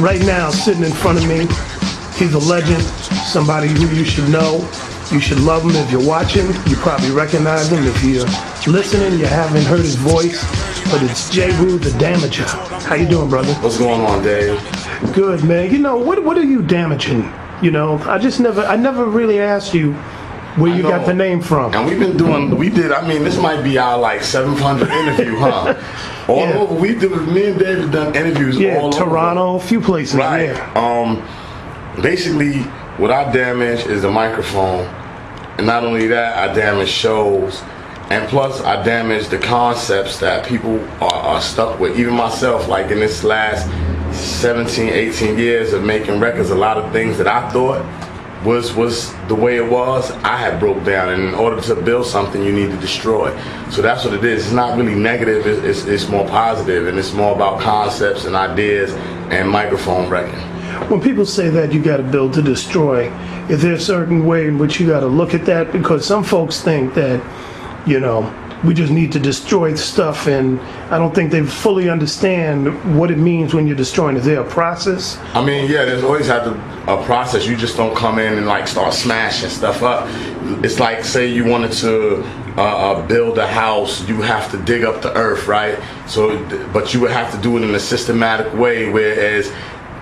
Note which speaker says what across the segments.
Speaker 1: Right now, sitting in front of me, he's a legend, somebody who you should know. You should love him if you're watching. You probably recognize him. If you're listening, you haven't heard his voice. But it's Jeru the Damaja. How you doing, brother?
Speaker 2: What's going on, Dave?
Speaker 1: Good, man. You know, what are you damaging? You know, I never really asked you where you got the name from.
Speaker 2: And this might be our like 700 interview, huh? All over, me and Dave have done interviews all over.
Speaker 1: Toronto, a few places,
Speaker 2: right. Basically, what I damage is the microphone. And not only that, I damage shows. And plus, I damage the concepts that people are stuck with. Even myself, like in this last 17, 18 years of making records, a lot of things that I thought was the way it was, I had broke down. And in order to build something, you need to destroy. So that's what it is. It's not really negative, it's more positive, and it's more about concepts and ideas and microphone wrecking.
Speaker 1: When people say that you got to build to destroy, is there a certain way in which you got to look at that? Because some folks think that, you know, we just need to destroy stuff, and I don't think they fully understand what it means when you're destroying. Is there a process?
Speaker 2: I mean, yeah, there's always a process. You just don't come in and like start smashing stuff up. It's like, say you wanted to build a house, you have to dig up the earth, right? So, but you would have to do it in a systematic way, whereas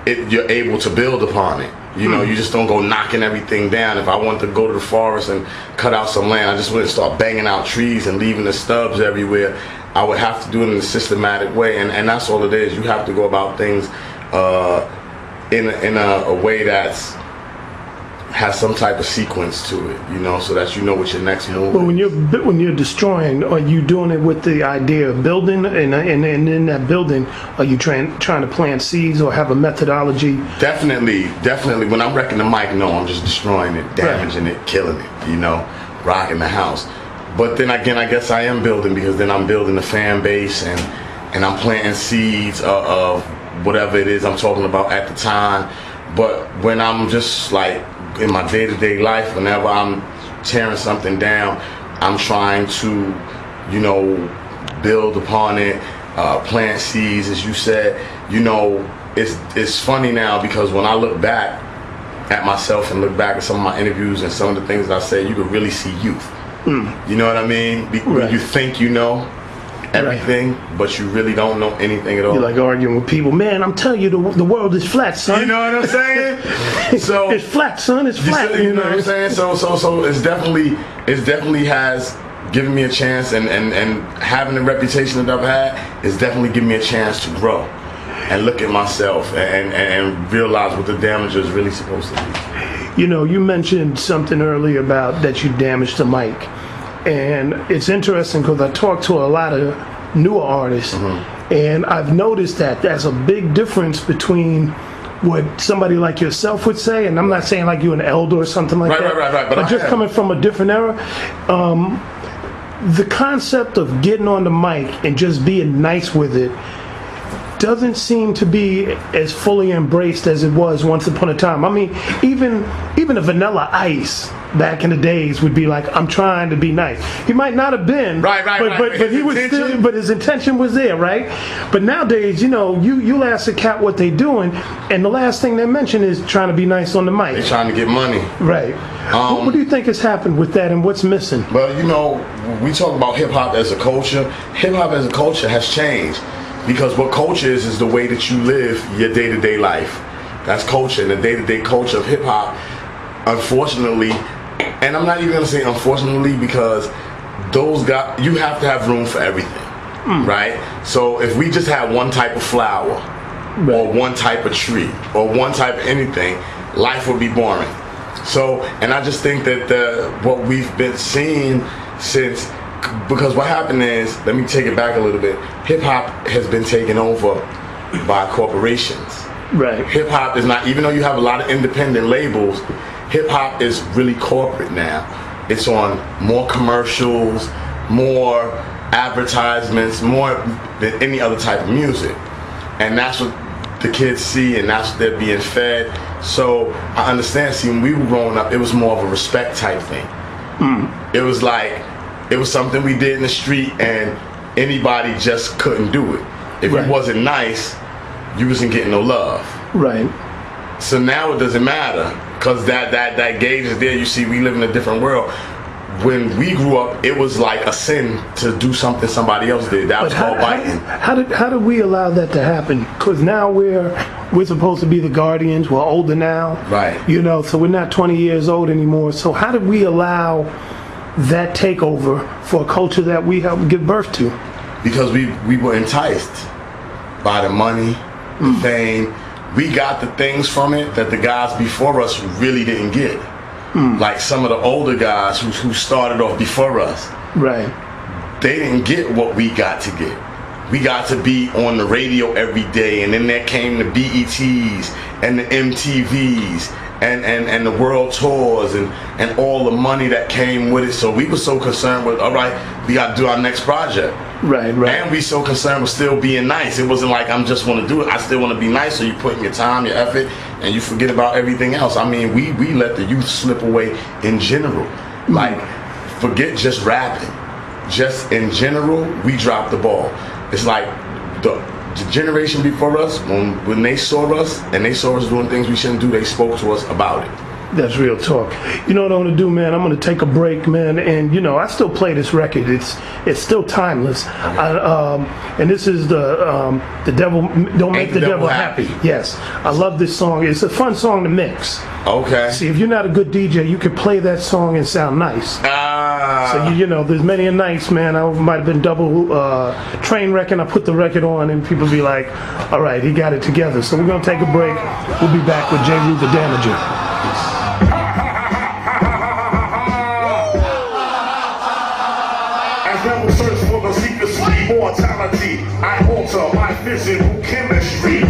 Speaker 2: you're able to build upon it. You know, you just don't go knocking everything down. If I wanted to go to the forest and cut out some land, I just wouldn't start banging out trees and leaving the stubs everywhere. I would have to do it in a systematic way, and that's all it is. You have to go about things in a way that's has some type of sequence to it, you know, so that you know what your next move
Speaker 1: But
Speaker 2: is.
Speaker 1: when you're destroying, are you doing it with the idea of building, and in that building, are you trying to plant seeds or have a methodology?
Speaker 2: Definitely. When I'm wrecking the mic, no, I'm just destroying it, damaging it, killing it, you know, rocking the house. But then again, I guess I am building, because then I'm building a fan base, and I'm planting seeds of whatever it is I'm talking about at the time. But when I'm just like in my day-to-day life, whenever I'm tearing something down, I'm trying to, you know, build upon it, plant seeds, as you said. You know, it's funny now, because when I look back at myself and look back at some of my interviews and some of the things that I say, you could really see youth. You know what I mean? When you think you know everything, but you really don't know anything at all.
Speaker 1: You're like arguing with people. Man, I'm telling you, the world is flat, son.
Speaker 2: You know what I'm saying? So
Speaker 1: it's flat, son. It's flat.
Speaker 2: You know what I'm saying? So it's definitely has given me a chance, and having the reputation that I've had is definitely given me a chance to grow and look at myself and realize what the damage is really supposed to be.
Speaker 1: You know, you mentioned something earlier about that you damaged the mic. And it's interesting, because I talk to a lot of newer artists, and I've noticed that there's a big difference between what somebody like yourself would say, and I'm not saying like you're an elder or something like that,
Speaker 2: right.
Speaker 1: but just coming from a different era. The concept of getting on the mic and just being nice with it doesn't seem to be as fully embraced as it was once upon a time. I mean, even a Vanilla Ice back in the days would be like, I'm trying to be nice. He might not have been, but he was still, but his intention was there, right? But nowadays, you know, you'll ask a cat what they doing, and the last thing they mention is trying to be nice on the mic.
Speaker 2: They're trying to get money.
Speaker 1: Right. What do you think has happened with that, and what's missing?
Speaker 2: Well, you know, we talk about hip-hop as a culture. Hip-hop as a culture has changed. Because what culture is the way that you live your day-to-day life. That's culture, and the day-to-day culture of hip-hop, unfortunately, and I'm not even going to say unfortunately, because you have to have room for everything, right? So if we just had one type of flower, or one type of tree, or one type of anything, life would be boring. So, and I just think that what we've been seeing since, because what happened is, let me take it back a little bit, hip-hop has been taken over by corporations.
Speaker 1: Right.
Speaker 2: Hip-hop is not, even though you have a lot of independent labels, hip-hop is really corporate now. It's on more commercials, more advertisements, more than any other type of music. And that's what the kids see, and that's what they're being fed. So I understand, see, when we were growing up, it was more of a respect type thing. It was like, it was something we did in the street, and anybody just couldn't do it. If it wasn't nice, you wasn't getting no love.
Speaker 1: Right.
Speaker 2: So now it doesn't matter because that gauge is there. You see, we live in a different world. When we grew up, it was like a sin to do something somebody else did. That was called biting.
Speaker 1: How did we allow that to happen? Because now we're supposed to be the guardians. We're older now,
Speaker 2: right?
Speaker 1: You know, so we're not 20 years old anymore. So how did we allow that takeover for a culture that we helped give birth to?
Speaker 2: Because we were enticed by the money, the fame. We got the things from it that the guys before us really didn't get. Like some of the older guys who started off before us.
Speaker 1: Right.
Speaker 2: They didn't get what we got to get. We got to be on the radio every day, and then there came the BETs and the MTVs and the world tours and all the money that came with it. So we were so concerned with, all right, we got to do our next project.
Speaker 1: Right.
Speaker 2: And we so concerned with still being nice. It wasn't like I'm just want to do it. I still want to be nice. So you put in your time, your effort, and you forget about everything else. I mean, we let the youth slip away in general. Like, forget just rapping. Just in general, we dropped the ball. It's like the generation before us, when they saw us and they saw us doing things we shouldn't do, they spoke to us about it.
Speaker 1: That's real talk. You know what I'm gonna do, man? I'm gonna take a break, man, and you know I still play this record. It's still timeless. And this is the devil. Don't make the devil happy. Yes, I love this song. It's a fun song to mix.
Speaker 2: Okay.
Speaker 1: See, if you're not a good DJ, you can play that song and sound nice. So you know, there's many a nights, man. I might have been double train wrecking. I put the record on, and people be like, "All right, he got it together." So we're gonna take a break. We'll be back with Jeru the Damaja.
Speaker 3: Search for the secret sweet mortality. I alter my physical chemistry.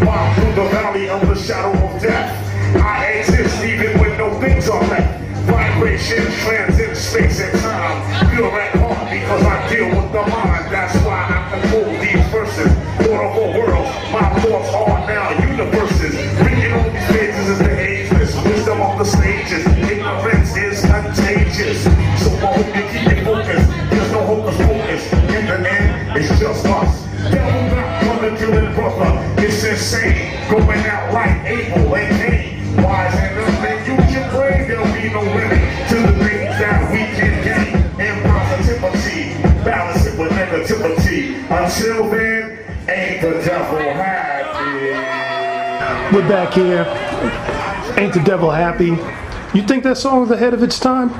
Speaker 3: Walk through the valley of the shadow of death. I exist even when no things are left. Vibrations transcend space and time. Pure at heart because I deal with the mind. That's why I control these verses. For the whole world, my thoughts are now universes. Written on these pages is the ageless wisdom of the sages. Ignorance is contagious. So I hope you keep it focused. There's no hocus pocus. In the end, it's just us. Devil not brother killing brother. It's insane. Going out like Abel and Cain. Wise and nothing. Use your brain. There'll be no limit to the things that we can gain. In positivity, balance it with negativity. Until then, ain't the devil happy?
Speaker 1: We're back here. Ain't the devil happy? You think that song is ahead of its time?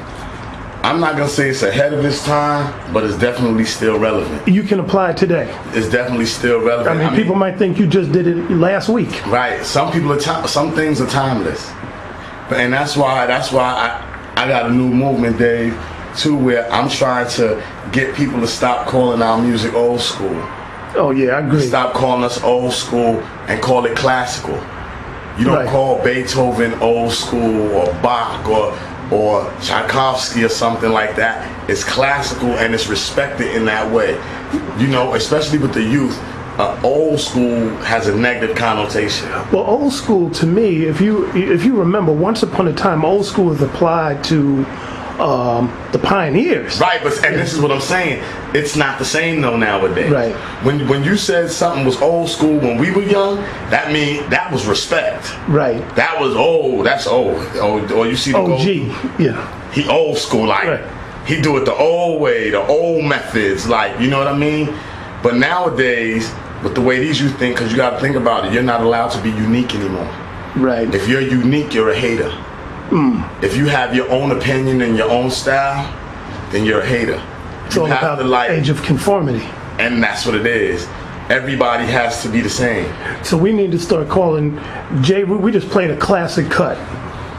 Speaker 2: I'm not gonna say it's ahead of its time, but it's definitely still relevant.
Speaker 1: You can apply it today.
Speaker 2: It's definitely still relevant.
Speaker 1: I mean, people might think you just did it last week.
Speaker 2: Right. Some people are some things are timeless, and that's why I got a new movement, Dave, too, where I'm trying to get people to stop calling our music old school.
Speaker 1: Oh yeah, I agree.
Speaker 2: Stop calling us old school and call it classical. You don't call Beethoven old school or Bach or Tchaikovsky or something like that. It's classical and it's respected in that way. You know, especially with the youth, old school has a negative connotation.
Speaker 1: Well, old school to me, if you remember, once upon a time, old school was applied to the pioneers.
Speaker 2: Right, and this is what I'm saying. It's not the same though nowadays.
Speaker 1: Right.
Speaker 2: When you said something was old school when we were young, that mean that was respect.
Speaker 1: Right.
Speaker 2: That was old. That's old. Or you see the
Speaker 1: OG. Yeah.
Speaker 2: He old school, like he do it the old way, the old methods, like, you know what I mean? But nowadays, with the way these youth think, because you got to think about it, you're not allowed to be unique anymore.
Speaker 1: Right.
Speaker 2: If you're unique, you're a hater. If you have your own opinion and your own style, then you're a hater.
Speaker 1: It's all about the age of conformity.
Speaker 2: And that's what it is. Everybody has to be the same.
Speaker 1: So we need to start calling Jeru. We just played a classic cut.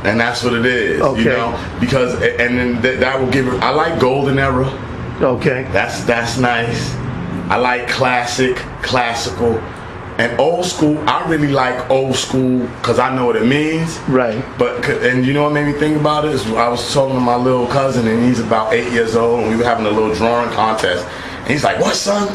Speaker 2: And that's what it is.
Speaker 1: Okay.
Speaker 2: You know, because and then that will give it. I like golden era.
Speaker 1: Okay.
Speaker 2: That's nice. I like classical. And old school, I really like old school because I know what it means. Right. And you know what made me think about it is I was talking to my little cousin and he's about 8 years old and we were having a little drawing contest. And he's like, "What, son?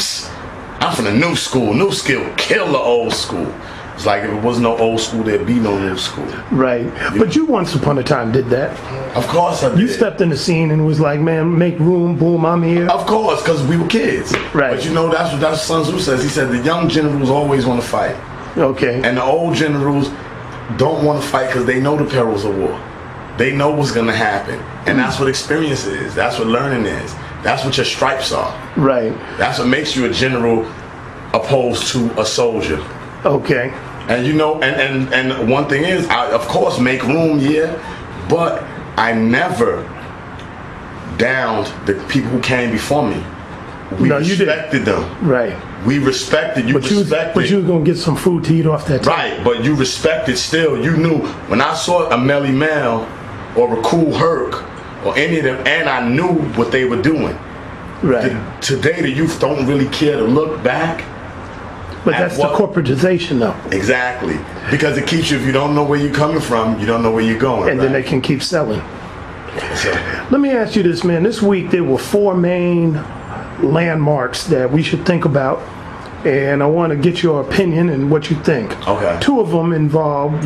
Speaker 2: I'm from the new school, new skill, kill the old school." It's like if it was no old school, there'd be no new school. Right. But you once upon a time did that. Of course I did. You stepped in the scene and was like, "Man, make room, boom, I'm here." Of course, because we were kids. Right. But you know, that's what Sun Tzu says. He said the young generals always want to fight.
Speaker 1: Okay.
Speaker 2: And the old generals don't want to fight because they know the perils of war. They know what's going to happen. And that's what experience is. That's what learning is. That's what your stripes are.
Speaker 1: Right.
Speaker 2: That's what makes you a general opposed to a soldier.
Speaker 1: Okay.
Speaker 2: And you know, and one thing is, I of course make room, yeah, but I never downed the people who came before me. We respected them.
Speaker 1: Right.
Speaker 2: We respected you.
Speaker 1: But you was gonna get some food to eat off that table.
Speaker 2: Right, but you respected still. You knew when I saw a Melly Mel or a Kool Herc or any of them, and I knew what they were doing.
Speaker 1: Right.
Speaker 2: Today, the youth don't really care to look back.
Speaker 1: But that's the corporatization, though.
Speaker 2: Exactly, because it keeps you. If you don't know where you're coming from, you don't know where you're going.
Speaker 1: And then they can keep selling. So, let me ask you this, man. This week there were 4 main landmarks that we should think about, and I want to get your opinion and what you think.
Speaker 2: Okay.
Speaker 1: 2 of them involve,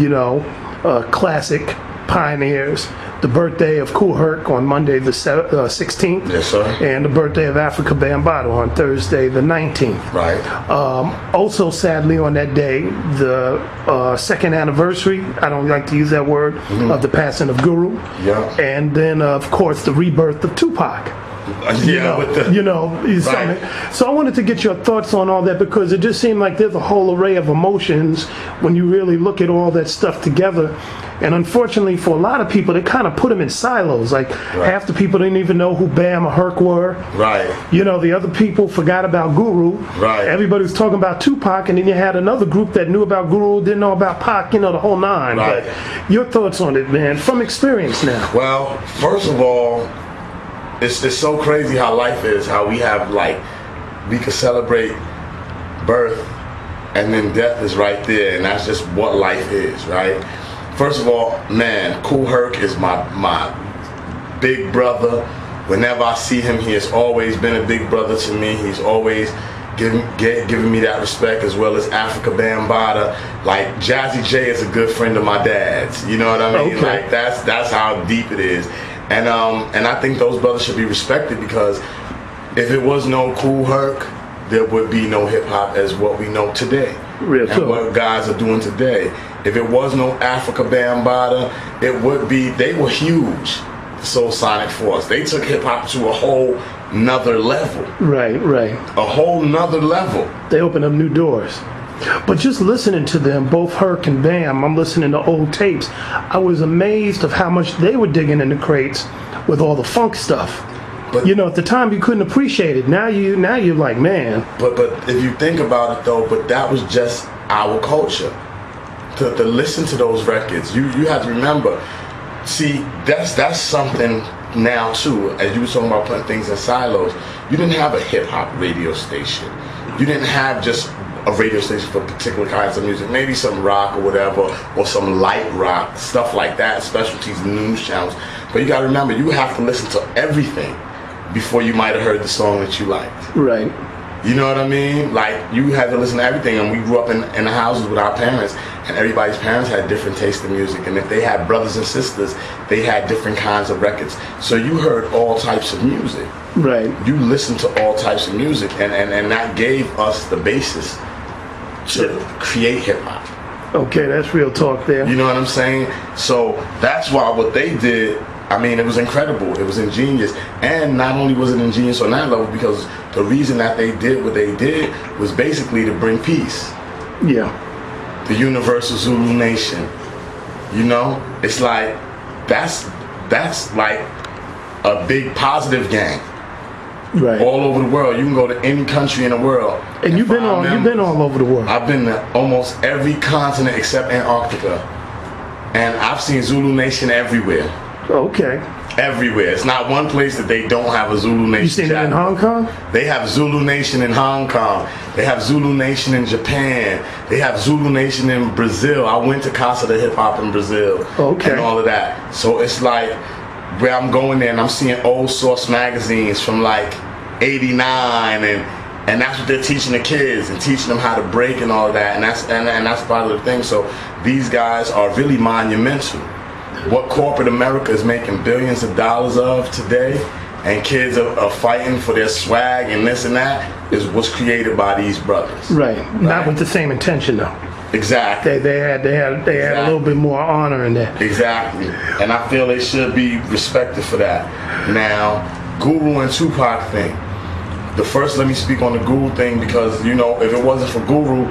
Speaker 1: classic pioneers. The birthday of Kool Herc on Monday the 16th.
Speaker 2: Yes, sir.
Speaker 1: And the birthday of Africa Bambaataa on Thursday the 19th.
Speaker 2: Right.
Speaker 1: Also, sadly, on that day, the 2nd anniversary, I don't like to use that word, of the passing of Jeru.
Speaker 2: Yeah.
Speaker 1: And then, of course, the rebirth of 2Pac.
Speaker 2: Right.
Speaker 1: So I wanted to get your thoughts on all that, because it just seemed like there's a whole array of emotions when you really look at all that stuff together. And unfortunately for a lot of people, they kind of put them in silos. Like half the people didn't even know who Bam or Herc were.
Speaker 2: Right.
Speaker 1: The other people forgot about Jeru.
Speaker 2: Right.
Speaker 1: Everybody was talking about 2Pac, and then you had another group that knew about Jeru, didn't know about Pac, the whole nine.
Speaker 2: Right.
Speaker 1: But your thoughts on it, man, from experience now.
Speaker 2: Well, first of all, it's so crazy how life is, how we have, we can celebrate birth and then death is right there, and that's just what life is, right? First of all, man, Kool Herc is my big brother. Whenever I see him, he has always been a big brother to me. He's always giving me that respect, as well as Africa Bambaataa. Like Jazzy J is a good friend of my dad's. You know what I mean?
Speaker 1: Okay.
Speaker 2: Like that's how deep it is. And I think those brothers should be respected, because if it was no Kool Herc, there would be no hip hop as what we know today.
Speaker 1: Real
Speaker 2: and what guys are doing today. If it was no Africa Bambaataa, it would be, they were huge. Soul Sonic Force. They took hip hop to a whole nother level.
Speaker 1: Right.
Speaker 2: A whole nother level.
Speaker 1: They opened up new doors. But just listening to them, both Herc and Bam, I'm listening to old tapes, I was amazed of how much they were digging in the crates with all the funk stuff. But at the time you couldn't appreciate it. Now you're like, man. But
Speaker 2: if you think about it though, but that was just our culture. To listen to those records, you have to remember. See, that's something now too. As you were talking about putting things in silos, you didn't have a hip hop radio station. You didn't have just a radio station for particular kinds of music, maybe some rock or whatever, or some light rock, stuff like that, specialties, news channels. But you gotta remember, you have to listen to everything before you might have heard the song that you liked.
Speaker 1: Right.
Speaker 2: You know what I mean? Like, you had to listen to everything, and we grew up in the houses with our parents, and everybody's parents had different taste in music, and if they had brothers and sisters, they had different kinds of records. So you heard all types of music.
Speaker 1: Right.
Speaker 2: You listened to all types of music, and that gave us the basis to create hip-hop.
Speaker 1: Okay, that's real talk there.
Speaker 2: You know what I'm saying? So that's why what they did, I mean, it was incredible. It was ingenious. And not only was it ingenious on that level, because the reason that they did what they did was basically to bring peace.
Speaker 1: Yeah.
Speaker 2: The universal Zulu nation. It's like, that's like a big positive gang.
Speaker 1: Right.
Speaker 2: All over the world. You can go to any country in the world.
Speaker 1: And you've been all over the world.
Speaker 2: I've been to almost every continent except Antarctica. And I've seen Zulu Nation everywhere.
Speaker 1: Okay.
Speaker 2: Everywhere. It's not one place that they don't have a Zulu Nation.
Speaker 1: You seen it in Hong Kong?
Speaker 2: They have Zulu Nation in Hong Kong. They have Zulu Nation in Japan. They have Zulu Nation in Brazil. I went to Casa de Hip Hop in Brazil.
Speaker 1: Okay.
Speaker 2: And all of that. So it's like, where I'm going there and I'm seeing old Source magazines from like 89, and that's what they're teaching the kids and teaching them how to break and all of that, and that's part of the thing. So these guys are really monumental. What corporate America is making billions of dollars of today, and kids are fighting for their swag and this and that, is what's created by these brothers.
Speaker 1: Right. Not with the same intention though.
Speaker 2: Exactly.
Speaker 1: They had a little bit more honor in that.
Speaker 2: Exactly. And I feel they should be respected for that. Now, Guru and 2Pac thing. Let me speak on the Guru thing because, you know, if it wasn't for Guru,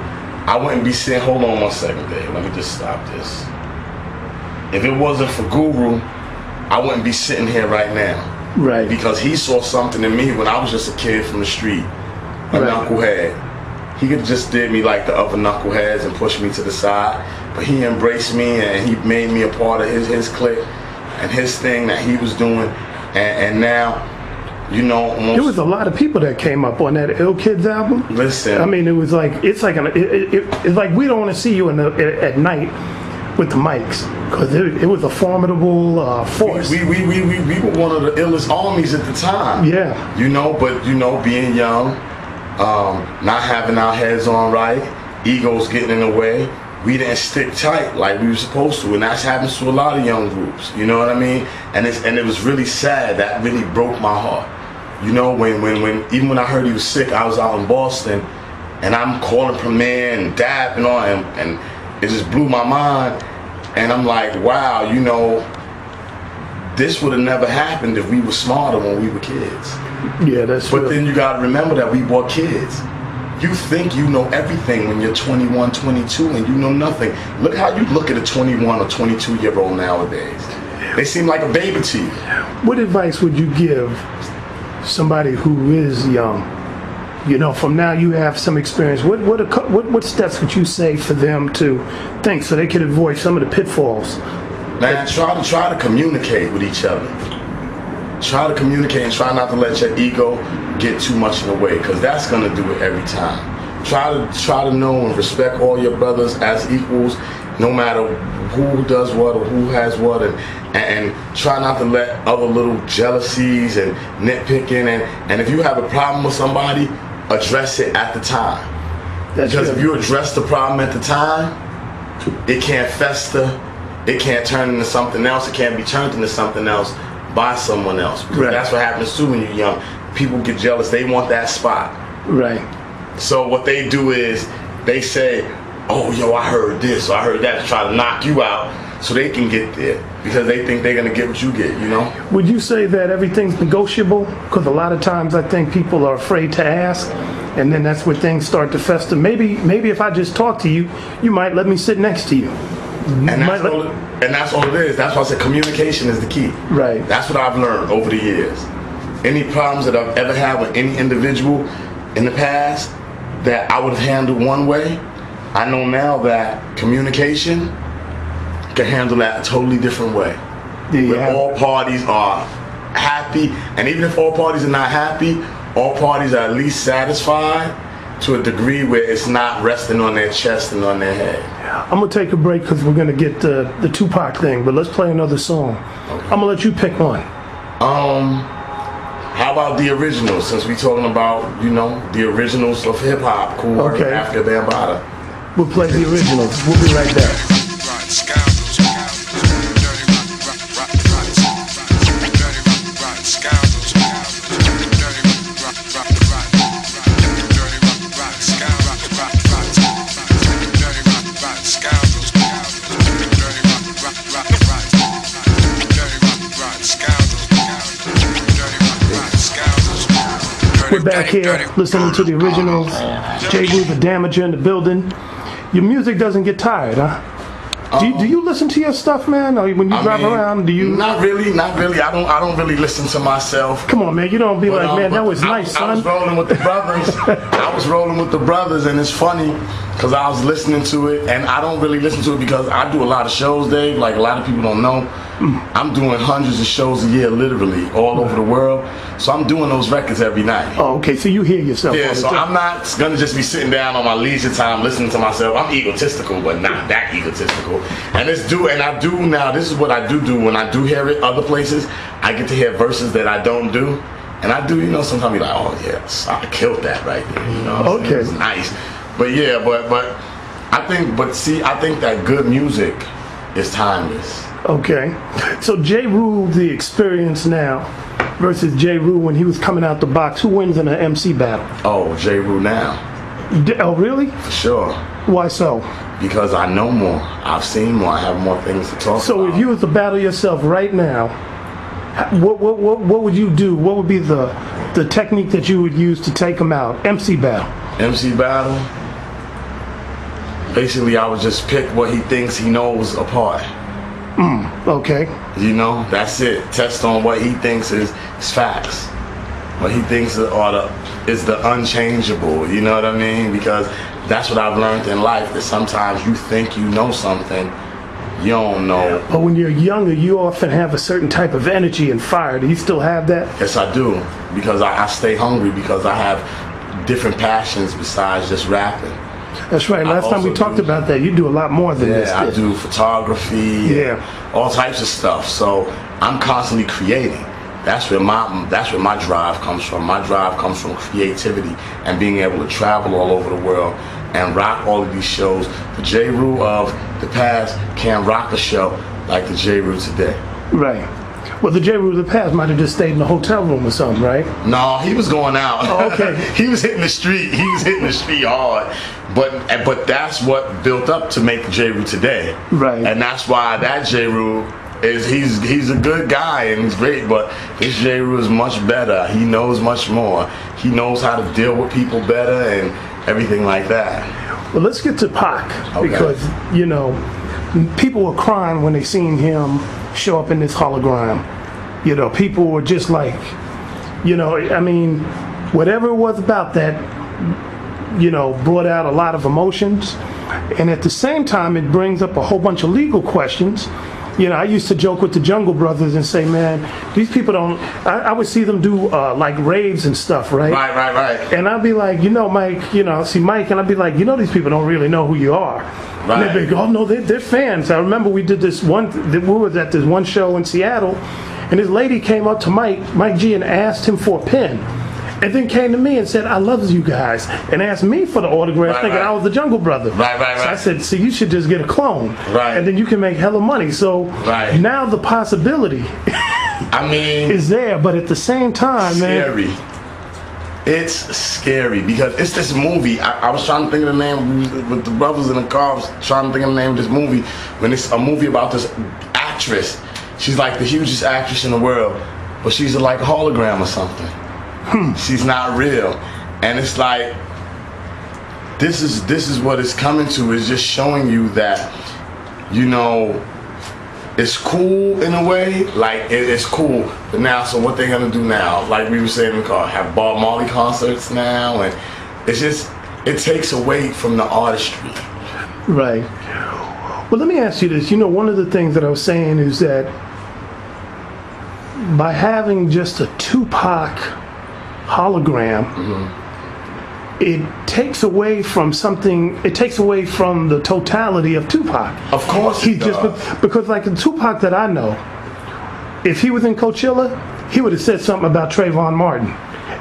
Speaker 2: I wouldn't be sitting, hold on 1 second, Dave. Let me just stop this. If it wasn't for Guru, I wouldn't be sitting here right now.
Speaker 1: Right.
Speaker 2: Because he saw something in me when I was just a kid from the street, a knucklehead. He could just did me like the other knuckleheads and pushed me to the side, but he embraced me and he made me a part of his clique and his thing that he was doing, and now, you know,
Speaker 1: there was a lot of people that came up on that Ill Kids album.
Speaker 2: Listen,
Speaker 1: I mean, it was like it's like we don't want to see you at night with the mics because it was a formidable force.
Speaker 2: We were one of the illest armies at the time.
Speaker 1: Yeah,
Speaker 2: you know, but you know, being young. Not having our heads on right, egos getting in the way, we didn't stick tight like we were supposed to, and that happens to a lot of young groups. You know what I mean? And it was really sad. That really broke my heart. You know, when even when I heard he was sick, I was out in Boston, and I'm calling Premier and Dap and all, and it just blew my mind. And I'm like, wow, you know, this would have never happened if we were smarter when we were kids.
Speaker 1: Yeah, that's true.
Speaker 2: But then you gotta remember that we were kids. You think you know everything when you're 21, 22, and you know nothing. Look how you look at a 21 or 22-year-old nowadays. They seem like a baby to you.
Speaker 1: What advice would you give somebody who is young? You know, from now you have some experience. What steps would you say for them to think so they could avoid some of the pitfalls?
Speaker 2: Man, try to communicate with each other. Try to communicate and try not to let your ego get too much in the way, because that's gonna do it every time. Try to know and respect all your brothers as equals, no matter who does what or who has what, and try not to let other little jealousies and nitpicking and if you have a problem with somebody, address it at the time. Because if you address the problem at the time, it can't fester, it can't turn into something else, it can't be turned into something else by someone else. Because that's what happens too when you're young. People get jealous, they want that spot.
Speaker 1: Right.
Speaker 2: So what they do is they say, oh, yo, I heard this, or I heard that, to try to knock you out so they can get there because they think they're going to get what you get, you know?
Speaker 1: Would you say that everything's negotiable? Because a lot of times I think people are afraid to ask, and then that's where things start to fester. Maybe if I just talk to you, you might let me sit next to you.
Speaker 2: And that's all it is. That's why I said communication is the key.
Speaker 1: Right.
Speaker 2: That's what I've learned over the years. Any problems that I've ever had with any individual in the past that I would have handled one way, I know now that communication can handle that a totally different way. Where all parties are happy, and even if all parties are not happy, all parties are at least satisfied to a degree where it's not resting on their chest and on their head.
Speaker 1: I'm gonna take a break because we're gonna get the 2Pac thing, but let's play another song. Okay. I'm gonna let you pick one.
Speaker 2: How about the originals? Since we talking about, you know, the originals of hip hop, Kool Herc and Bambaataa.
Speaker 1: We'll play the originals. We'll be right back. We're back here listening to the originals. Jeru, the Damaja in the building. Your music doesn't get tired, huh? Do you listen to your stuff, man? Or when you drive around, do you?
Speaker 2: Not really. I don't really listen to myself.
Speaker 1: Come on, man. You don't be like, man, that was nice, son.
Speaker 2: I was rolling with the brothers. And it's funny because I was listening to it, and I don't really listen to it because I do a lot of shows, Dave. Like a lot of people don't know, I'm doing hundreds of shows a year, literally all over the world. So I'm doing those records every night.
Speaker 1: Oh, okay. So you hear yourself.
Speaker 2: Yeah. So I'm not gonna just be sitting down on my leisure time listening to myself. I'm egotistical, but not that egotistical. And I do now. This is what I do when I do hear it other places. I get to hear verses that I don't do, and I do. You know, sometimes be like, oh yes, I killed that right there. You know,
Speaker 1: okay,
Speaker 2: it's nice. But yeah, but I think that good music is timeless.
Speaker 1: Okay, so Jeru, the experience now versus Jeru when he was coming out the box. Who wins in an MC battle?
Speaker 2: Oh, Jeru now.
Speaker 1: Oh, really?
Speaker 2: For sure.
Speaker 1: Why so?
Speaker 2: Because I know more. I've seen more. I have more things to talk about.
Speaker 1: So if you was to battle yourself right now, what would you do? What would be the technique that you would use to take him out? MC battle.
Speaker 2: MC battle? Basically, I would just pick what he thinks he knows apart.
Speaker 1: Okay.
Speaker 2: You know, that's it. Test on what he thinks is facts. What he thinks is the unchangeable. You know what I mean? Because that's what I've learned in life, that sometimes you think you know something, you don't know.
Speaker 1: But when you're younger, you often have a certain type of energy and fire. Do you still have that?
Speaker 2: Yes, I do. Because I stay hungry, because I have different passions besides just rapping.
Speaker 1: That's right. Last time we talked about that, you do a lot more than this.
Speaker 2: Yeah, I do photography.
Speaker 1: Yeah.
Speaker 2: All types of stuff. So I'm constantly creating. That's where my drive comes from. My drive comes from creativity and being able to travel all over the world and rock all of these shows. The Jeru of the past can't rock a show like the Jeru today.
Speaker 1: Right. Well, the Jeru of the past might have just stayed in the hotel room or something, right?
Speaker 2: No, he was going out.
Speaker 1: Oh, okay.
Speaker 2: He was hitting the street. He was hitting the street hard. But that's what built up to make Jeru today.
Speaker 1: Right.
Speaker 2: And that's why that Jeru he's a good guy and he's great, but this Jeru is much better. He knows much more. He knows how to deal with people better and everything like that.
Speaker 1: Well, let's get to Pac,
Speaker 2: Okay.
Speaker 1: because, you know, people were crying when they seen him show up in this hologram. You know, people were just like, you know, I mean, whatever it was about that, you know, brought out a lot of emotions. And at the same time, it brings up a whole bunch of legal questions. You know, I used to joke with the Jungle Brothers and say, man, these people don't, I would see them do like raves and stuff, right?
Speaker 2: Right.
Speaker 1: And I'd be like, you know, Mike, you know, I'll see Mike and I'd be like, you know, these people don't really know who you are.
Speaker 2: Right.
Speaker 1: And they'd be like, oh no, they're fans. I remember we did this we was at this one show in Seattle, and this lady came up to Mike G, and asked him for a pen. And then came to me and said, I love you guys, and asked me for the autograph, thinking I was the Jungle Brother.
Speaker 2: Right.
Speaker 1: So I said, so you should just get a clone.
Speaker 2: Right.
Speaker 1: And then you can make hella money. So now the possibility is there, but at the same time,
Speaker 2: scary. It's scary because it's this movie. I was trying to think of the name with the brothers in the car. I was trying to think of the name of this movie. When it's a movie about this actress. She's like the hugest actress in the world, but she's like a hologram or something. She's not real. And it's like, this is what it's coming to, is just showing you that, you know, it's cool in a way, like it's cool, but now, so what they're gonna do now, like we were saying in the car, have Bob Marley concerts now, and it's just, it takes away from the artistry.
Speaker 1: Right. Well, let me ask you this. You know, one of the things that I was saying is that by having just a 2Pac hologram, it takes away from something. It takes away from the totality of 2Pac.
Speaker 2: Of course,
Speaker 1: he just because like the 2Pac that I know, if he was in Coachella, he would have said something about Trayvon Martin,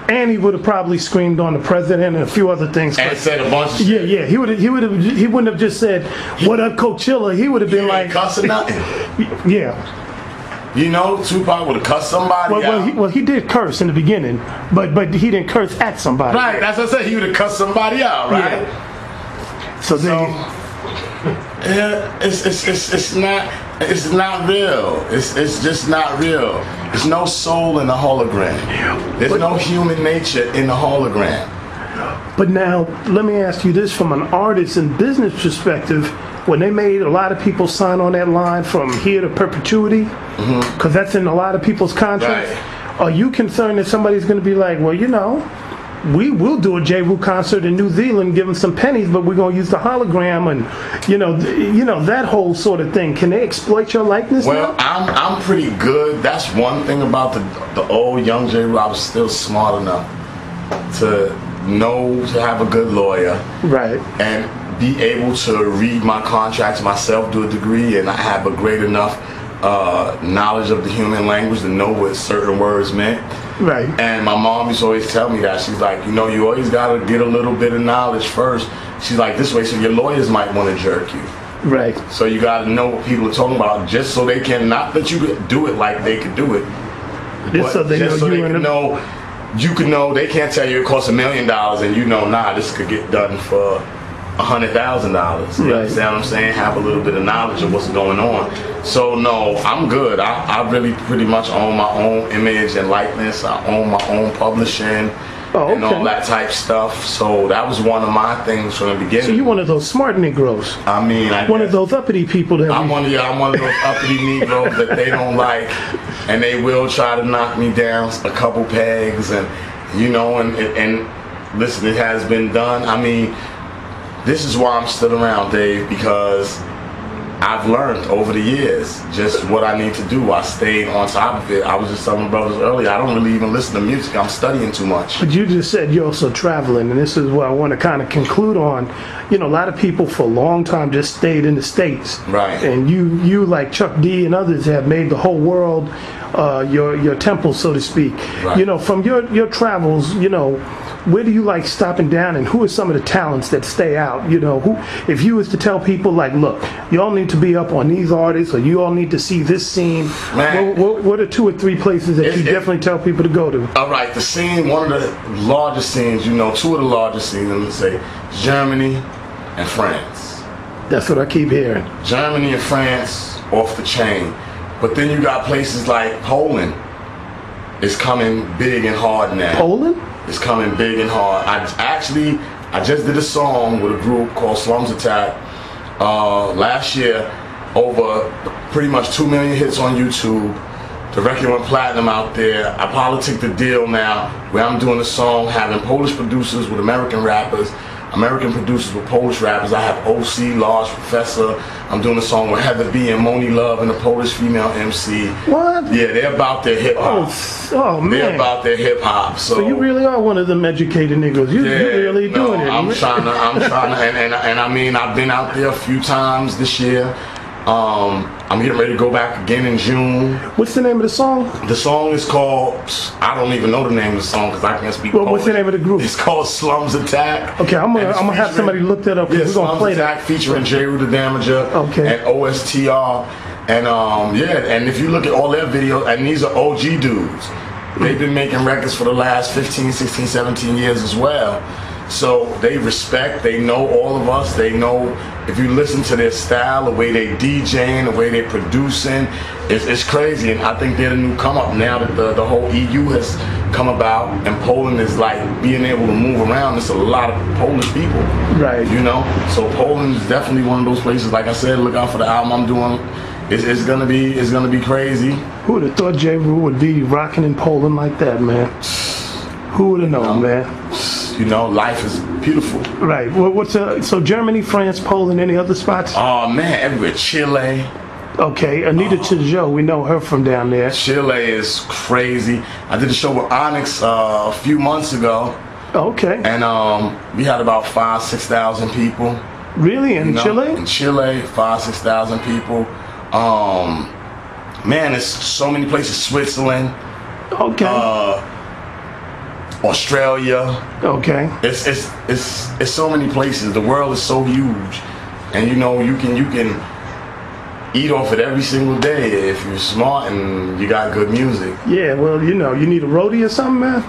Speaker 1: and he would have probably screamed on the president and a few other things.
Speaker 2: And said a bunch of shit.
Speaker 1: Yeah. He wouldn't have just said, "What up, Coachella?" He would have been like,
Speaker 2: cussing nothing.
Speaker 1: Yeah.
Speaker 2: You know, 2Pac would have cussed somebody out.
Speaker 1: He did curse in the beginning, but he didn't curse at somebody.
Speaker 2: Right, that's what I said. He would have cussed somebody out, right?
Speaker 1: Yeah. So
Speaker 2: yeah, it's not real. It's just not real. There's no soul in the hologram. There's no human nature in the hologram.
Speaker 1: But now, let me ask you this from an artist and business perspective. When they made a lot of people sign on that line from here to perpetuity, because that's in a lot of people's contracts, are you concerned that somebody's going to be like, well, you know, we will do a Jeru concert in New Zealand, give them some pennies, but we're going to use the hologram, and you know that whole sort of thing. Can they exploit your likeness?
Speaker 2: Well,
Speaker 1: now?
Speaker 2: I'm pretty good. That's one thing about the old young Jeru. I was still smart enough to know to have a good lawyer,
Speaker 1: right,
Speaker 2: and be able to read my contracts myself to a degree, and I have a great enough knowledge of the human language to know what certain words meant.
Speaker 1: Right.
Speaker 2: And my mom used to always tell me that. She's like, you know, you always got to get a little bit of knowledge first. She's like, this way, so your lawyers might want to jerk you.
Speaker 1: Right.
Speaker 2: So you got to know what people are talking about, just so they can, not that you could do it like they could do it,
Speaker 1: Just so they know
Speaker 2: you could know they can't tell you it costs $1 million, and you know, nah, this could get done for $100,000. You
Speaker 1: Right.
Speaker 2: understand what I'm saying? Have a little bit of knowledge of what's going on. So no, I'm good. I really pretty much own my own image and likeness. I own my own publishing.
Speaker 1: Oh,
Speaker 2: And all
Speaker 1: okay.
Speaker 2: that type stuff. So that was one of my things from the beginning.
Speaker 1: So you're one of those smart Negroes.
Speaker 2: I mean,
Speaker 1: One of those uppity people that
Speaker 2: I'm one of those uppity Negroes that they don't like, and they will try to knock me down a couple pegs, and you know, and listen, it has been done. I mean, this is why I'm still around, Dave, because I've learned over the years just what I need to do. I stayed on top of it. I was just telling my brothers earlier, I don't really even listen to music. I'm studying too much.
Speaker 1: But you just said you're also traveling, and this is what I want to kind of conclude on. You know, a lot of people for a long time just stayed in the States.
Speaker 2: Right.
Speaker 1: And you like Chuck D and others have made the whole world your temple, so to speak.
Speaker 2: Right.
Speaker 1: You know, from your travels, you know, where do you like stopping down, and who are some of the talents that stay out? You know, who, if you was to tell people like, look, you all need to be up on these artists, or you all need to see this scene,
Speaker 2: Man.
Speaker 1: what are 2 or 3 places that you definitely tell people to go to?
Speaker 2: All right, the scene, one of the largest scenes, you know, 2 of the largest scenes, let me say, Germany and France.
Speaker 1: That's what I keep hearing.
Speaker 2: Germany and France, off the chain. But then you got places like Poland. It's coming big and hard now.
Speaker 1: Poland?
Speaker 2: It's coming big and hard. I just did a song with a group called Slums Attack last year, over pretty much 2 million hits on YouTube. The record went platinum out there. I politic the deal now, where I'm doing a song having Polish producers with American rappers, American producers with Polish rappers. I have OC, Large Professor. I'm doing a song with Heather B and Moni Love and a Polish female MC.
Speaker 1: What?
Speaker 2: Yeah, they're about their hip hop.
Speaker 1: Oh man.
Speaker 2: They're about their hip hop.
Speaker 1: So you really are one of them educated niggas. You're really doing it.
Speaker 2: I'm trying to, and I mean, I've been out there a few times this year. I'm getting ready to go back again in June.
Speaker 1: What's the name of the song?
Speaker 2: The song is called, I don't even know the name of the song because I can't speak
Speaker 1: Well,
Speaker 2: Polish.
Speaker 1: what's the name of the group?
Speaker 2: It's called Slums Attack.
Speaker 1: Okay, I'm
Speaker 2: And it's
Speaker 1: gonna have somebody look that up.
Speaker 2: Yeah,
Speaker 1: We're gonna
Speaker 2: Slums
Speaker 1: play
Speaker 2: Attack
Speaker 1: that.
Speaker 2: featuring Jeru the Damaja
Speaker 1: Okay.
Speaker 2: and OSTR. And yeah, and if you look at all their videos, and these are OG dudes. They've been making records for the last 15, 16, 17 years as well. So they respect, they know all of us, they know if you listen to their style, the way they DJing, the way they're producing, it's crazy. And I think they're the new come up now that the whole EU has come about, and Poland is like being able to move around. There's a lot of Polish people,
Speaker 1: Right.
Speaker 2: you know? So Poland is definitely one of those places. Like I said, look out for the album I'm doing. It's gonna be crazy.
Speaker 1: Who would have thought Jeru would be rocking in Poland like that, man? Who would have known, man?
Speaker 2: You know, life is beautiful.
Speaker 1: Right. Well, so Germany, France, Poland, any other spots?
Speaker 2: Oh man, everywhere. Chile.
Speaker 1: Okay, Anita Tijoux, we know her from down there.
Speaker 2: Chile is crazy. I did a show with Onyx a few months ago,
Speaker 1: Okay.
Speaker 2: and we had about 5,000-6,000 people.
Speaker 1: Really? In
Speaker 2: You know,
Speaker 1: Chile?
Speaker 2: In Chile, 5,000-6,000 people. Man, there's so many places. Switzerland,
Speaker 1: Okay.
Speaker 2: Australia.
Speaker 1: Okay.
Speaker 2: It's so many places. The world is so huge, and you know you can eat off it every single day if you're smart and you got good music.
Speaker 1: Yeah, well, you know, you need a roadie or something, man?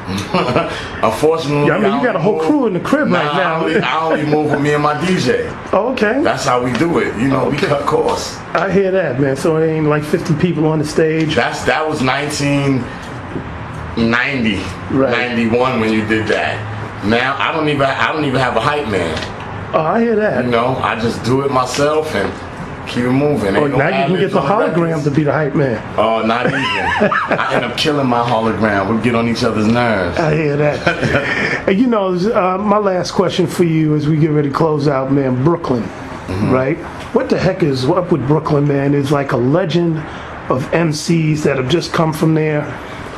Speaker 2: Unfortunately,
Speaker 1: Yeah, I mean, you got a whole crew in the crib right now.
Speaker 2: I only move with me and my DJ.
Speaker 1: Oh, okay.
Speaker 2: That's how we do it. You know, we cut costs.
Speaker 1: I hear that, man. So it ain't like 50 people on the stage.
Speaker 2: That was 1990,
Speaker 1: Right.
Speaker 2: 91 when you did that. Now I don't even have a hype man.
Speaker 1: Oh, I hear that.
Speaker 2: You know, I just do it myself and keep it moving.
Speaker 1: Oh,
Speaker 2: Ain't no
Speaker 1: now you can get
Speaker 2: ad-libs
Speaker 1: the
Speaker 2: on
Speaker 1: hologram
Speaker 2: records.
Speaker 1: to be the hype man.
Speaker 2: Oh, not even. I end up killing my hologram. We get on each other's nerves.
Speaker 1: I hear that. And you know, my last question for you as we get ready to close out, man, Brooklyn, right? What the heck is up with Brooklyn, man? It's like a legend of MCs that have just come from there.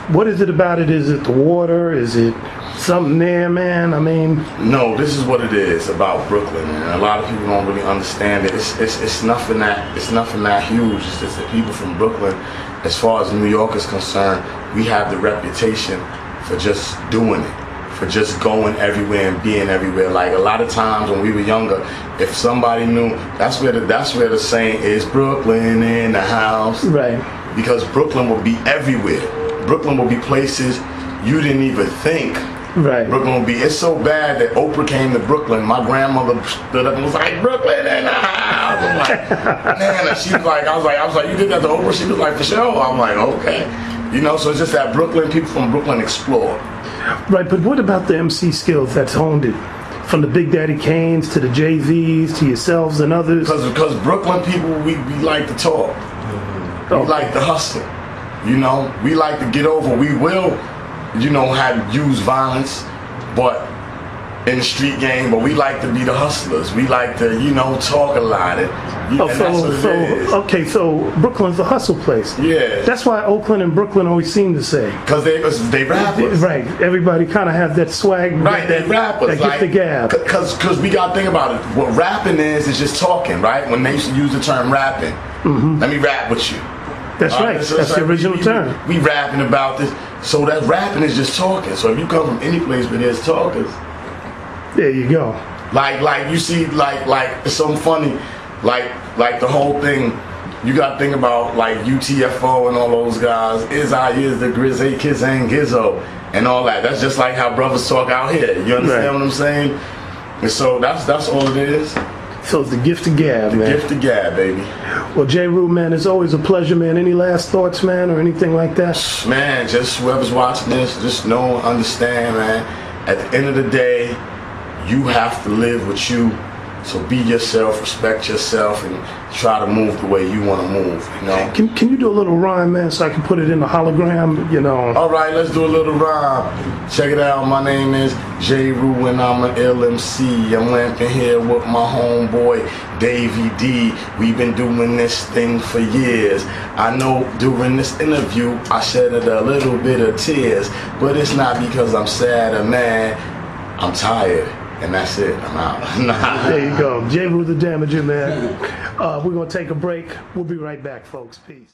Speaker 1: What is it about it? Is it the water? Is it something there, man? I mean...
Speaker 2: No, this is what it is about Brooklyn, and a lot of people don't really understand it. It's nothing that huge. It's just that people from Brooklyn, as far as New York is concerned, we have the reputation for just doing it, for just going everywhere and being everywhere. Like a lot of times when we were younger, if somebody knew, that's where the saying is, Brooklyn in the house.
Speaker 1: Right.
Speaker 2: Because Brooklyn will be everywhere. Brooklyn will be places you didn't even think
Speaker 1: Right.
Speaker 2: Brooklyn would be. It's so bad that Oprah came to Brooklyn. My grandmother stood up and was like, Brooklyn in the house. I'm like, man, and she was like, I was like, you did that to Oprah? She was like, for sure. I'm like, okay. You know, so it's just that Brooklyn, people from Brooklyn explore.
Speaker 1: Right, but what about the MC skills that's honed it? From the Big Daddy Kanes to the JVs to yourselves and others?
Speaker 2: Because Brooklyn people, we like to talk. We like to hustle. You know, we like to get over. We will, you know, use violence, but in the street game, but we like to be the hustlers. We like to, you know, talk a lot.
Speaker 1: Okay, so Brooklyn's a hustle place.
Speaker 2: Yeah.
Speaker 1: That's why Oakland and Brooklyn always seem the same.
Speaker 2: Because they rappers.
Speaker 1: Right. Everybody kind of have that swag.
Speaker 2: Right, they rappers.
Speaker 1: That gift the gab.
Speaker 2: Because we got to think about it. What rapping is just talking, right? When they used to use the term rapping. Let me rap with you.
Speaker 1: That's right.
Speaker 2: So
Speaker 1: that's the original term.
Speaker 2: We rapping about this. So that rapping is just talking. So if you come from any place where there's talkers.
Speaker 1: There you go.
Speaker 2: Like you see, like it's so funny. Like the whole thing, you got to think about like UTFO and all those guys. Is the Grizzly Kids and Gizzo and all that. That's just like how brothers talk out here. You understand what I'm saying? And so that's all it is.
Speaker 1: So it's the gift of gab, man.
Speaker 2: Gift of gab, baby.
Speaker 1: Well, Jeru, man, it's always a pleasure, man. Any last thoughts, man, or anything like that?
Speaker 2: Man, just whoever's watching this, just know and understand, man. At the end of the day, you have to live with you. So be yourself, respect yourself, and try to move the way you want to move, you know?
Speaker 1: Can you do a little rhyme, man, so I can put it in the hologram, you know?
Speaker 2: All right, let's do a little rhyme. Check it out. My name is Jeru, and I'm an LMC. I'm lamping here with my homeboy, Davey D. We've been doing this thing for years. I know during this interview, I shedded a little bit of tears, but it's not because I'm sad or mad. I'm tired. And that's it. I'm out.
Speaker 1: There you go. Jeru the Damaja, man. We're going to take a break. We'll be right back, folks. Peace.